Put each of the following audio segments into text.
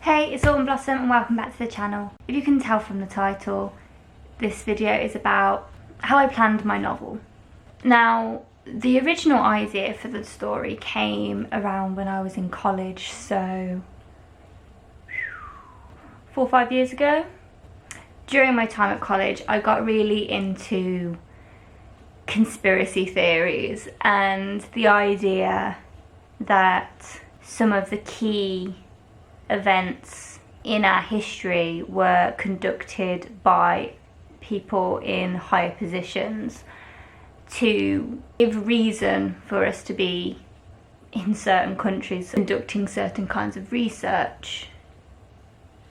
Hey, it's Autumn Blossom and welcome back to the channel. If you can tell from the title, this video is about how I planned my novel. Now, the original idea for the story came around when I was in college, so 4 or 5 years ago. During my time at college, I got really into conspiracy theories and the idea that some of the key events in our history were conducted by people in higher positions to give reason for us to be in certain countries conducting certain kinds of research,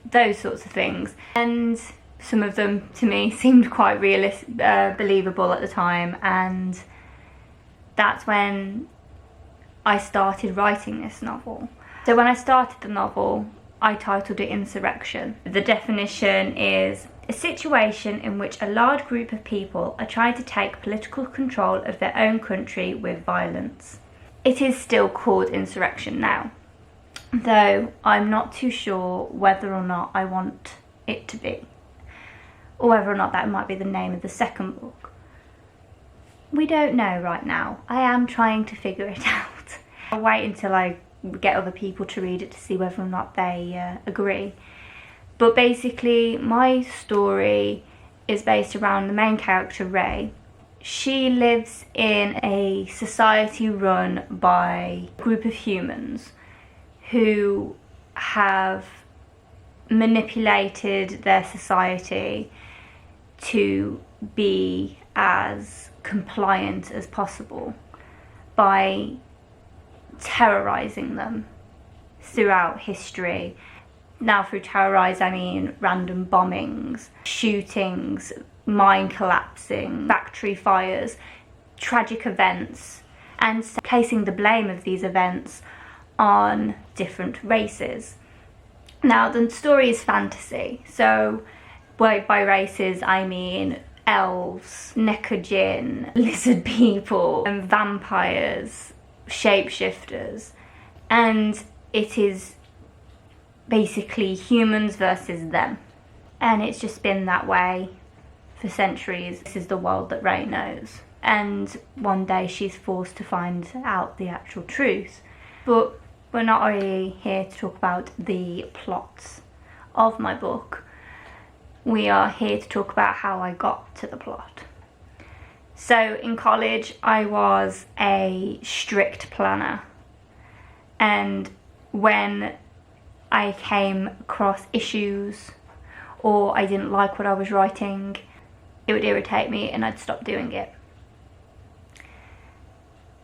those sorts of things. And some of them to me seemed quite believable at the time, and that's when I started writing this novel. So when I started the novel, I titled it Insurrection. The definition is a situation in which a large group of people are trying to take political control of their own country with violence. It is still called Insurrection now, though I'm not too sure whether or not I want it to be, or whether or not that might be the name of the second book. We don't know right now. I am trying to figure it out. I'll wait until I get other people to read it to see whether or not they agree. But basically, my story is based around the main character, Ray. She lives in a society run by a group of humans who have manipulated their society to be as compliant as possible by terrorizing them throughout history. Now, through terrorize I mean random bombings, shootings, mine collapsing, factory fires, tragic events, and placing the blame of these events on different races. Now, the story is fantasy, so by races I mean elves, Nekajin, lizard people, and vampires, shapeshifters, and it is basically humans versus them, and it's just been that way for centuries. This is the world that Ray knows, and one day she's forced to find out the actual truth. But we're not really here to talk about the plots of my book. We are here to talk about how I got to the plot. So in college, I was a strict planner, and when I came across issues or I didn't like what I was writing, it would irritate me and I'd stop doing it.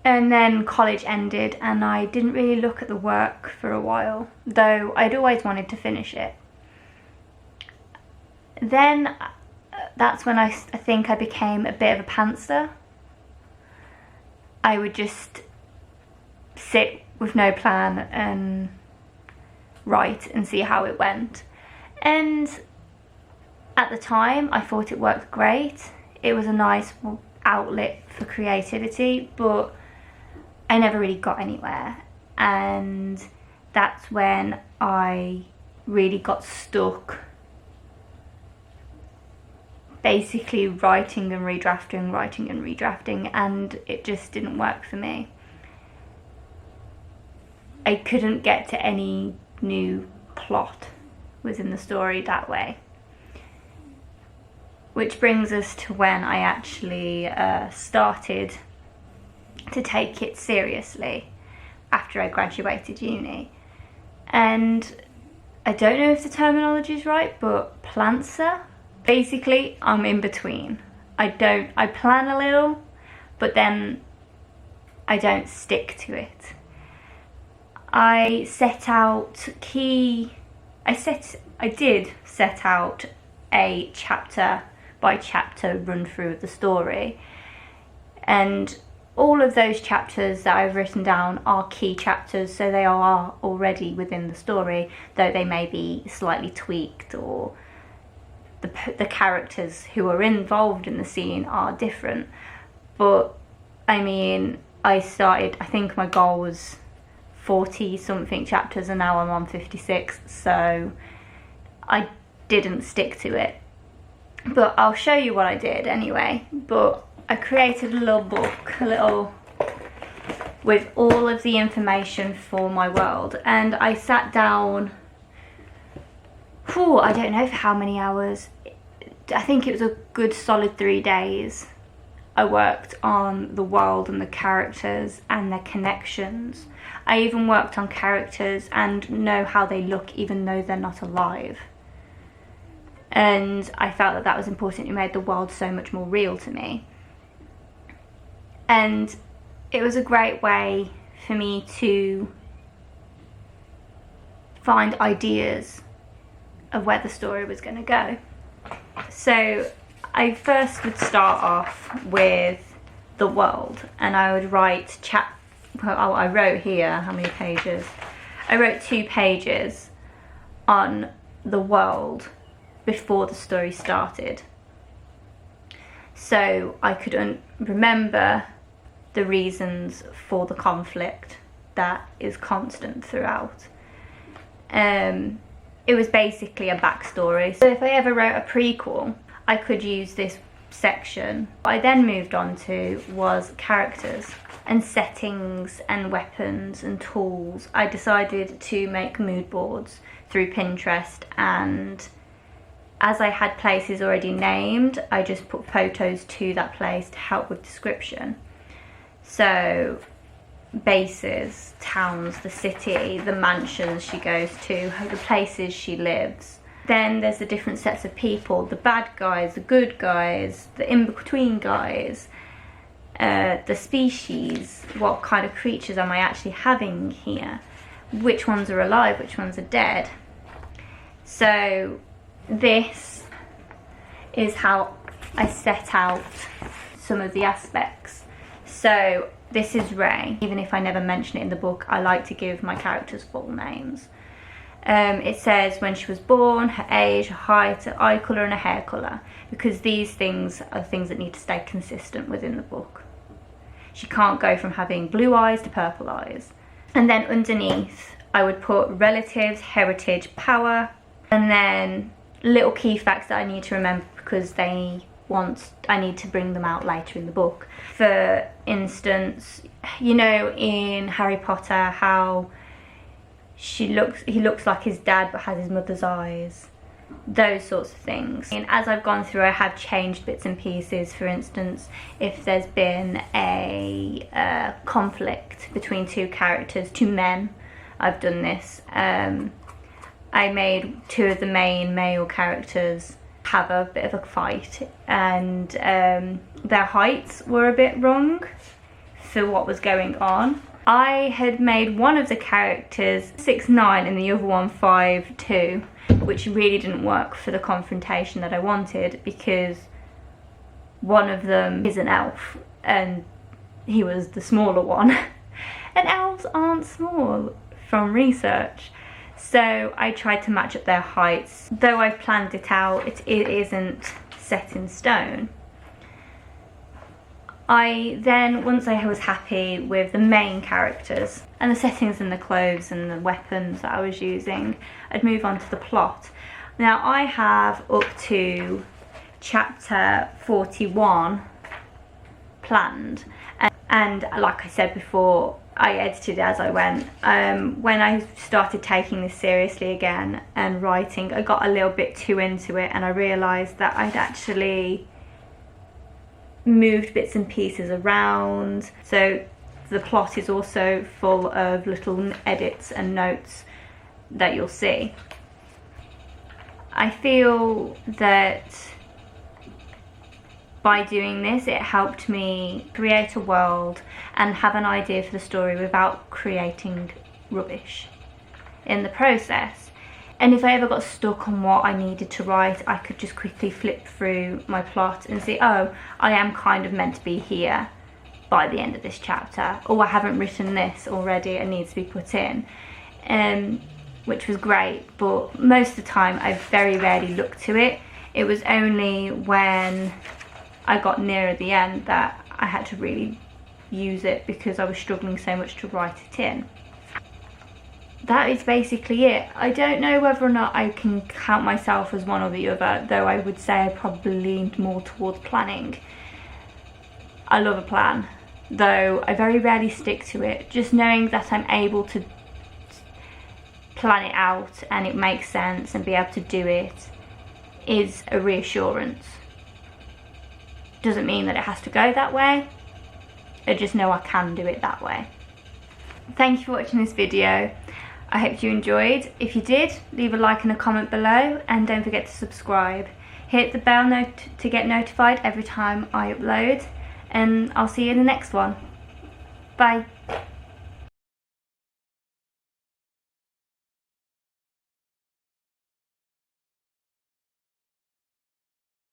And then college ended and I didn't really look at the work for a while, though I'd always wanted to finish it. Then that's when I think I became a bit of a pantser. I would just sit with no plan and write and see how it went. And at the time, I thought it worked great. It was a nice outlet for creativity, but I never really got anywhere. And that's when I really got stuck, basically writing and redrafting, and it just didn't work for me. I couldn't get to any new plot within the story that way. Which brings us to when I actually started to take it seriously after I graduated uni. And I don't know if the terminology is right, but plantser? Basically, I'm in between. I plan a little, but then I don't stick to it. I did set out a chapter by chapter run through of the story, and all of those chapters that I've written down are key chapters, so they are already within the story, though they may be slightly tweaked, or the characters who are involved in the scene are different. But I mean, I think my goal was 40 something chapters and now I'm on 56, so I didn't stick to it. But I'll show you what I did anyway. But I created a little book, with all of the information for my world, and I sat down, I don't know for how many hours. I think it was a good solid 3 days. I worked on the world and the characters and their connections. I even worked on characters and know how they look even though they're not alive. And I felt that that was important. It made the world so much more real to me. And it was a great way for me to find ideas of where the story was going to go. So I first would start off with the world, and I would write I wrote here, how many pages? I wrote 2 pages on the world before the story started, so I could remember the reasons for the conflict that is constant throughout. It was basically a backstory, so if I ever wrote a prequel, I could use this section. What I then moved on to was characters and settings and weapons and tools. I decided to make mood boards through Pinterest, and as I had places already named, I just put photos to that place to help with description. So bases, towns, the city, the mansions she goes to, the places she lives. Then there's the different sets of people, the bad guys, the good guys, the in-between guys, the species, what kind of creatures am I actually having here, which ones are alive, which ones are dead. So this is how I set out some of the aspects. So this is Ray. Even if I never mention it in the book, I like to give my characters full names. It says when she was born, her age, her height, her eye colour and her hair colour, because these things are things that need to stay consistent within the book. She can't go from having blue eyes to purple eyes. And then underneath I would put relatives, heritage, power, and then little key facts that I need to remember because I need to bring them out later in the book. For instance, you know in Harry Potter how he looks like his dad but has his mother's eyes, those sorts of things. And as I've gone through, I have changed bits and pieces. For instance, if there's been a conflict between 2 characters, 2 men, I've done this. I made 2 of the main male characters have a bit of a fight, and their heights were a bit wrong for what was going on. I had made one of the characters 6'9" and the other one 5'2", which really didn't work for the confrontation that I wanted, because one of them is an elf and he was the smaller one. And elves aren't small from research. So I tried to match up their heights. Though I've planned it out, it isn't set in stone. I then, once I was happy with the main characters and the settings and the clothes and the weapons that I was using, I'd move on to the plot. Now I have up to chapter 41 planned, and like I said before, I edited as I went. When I started taking this seriously again and writing, I got a little bit too into it, and I realised that I'd actually moved bits and pieces around. So the plot is also full of little edits and notes that you'll see. I feel that by doing this, it helped me create a world and have an idea for the story without creating rubbish in the process. And if I ever got stuck on what I needed to write, I could just quickly flip through my plot and see, oh, I am kind of meant to be here by the end of this chapter, or I haven't written this already, it needs to be put in, which was great. But most of the time I very rarely looked to it. It was only when I got nearer the end that I had to really use it, because I was struggling so much to write it in. that is basically it. I don't know whether or not I can count myself as one or the other, though I would say I probably leaned more towards planning. I love a plan, though I very rarely stick to it. Just knowing that I'm able to plan it out and it makes sense and be able to do it is a reassurance. Doesn't mean that it has to go that way. I just know I can do it that way. Thank you for watching this video. I hope you enjoyed. If you did, leave a like and a comment below, and don't forget to subscribe. Hit the bell note to get notified every time I upload, and I'll see you in the next one. Bye.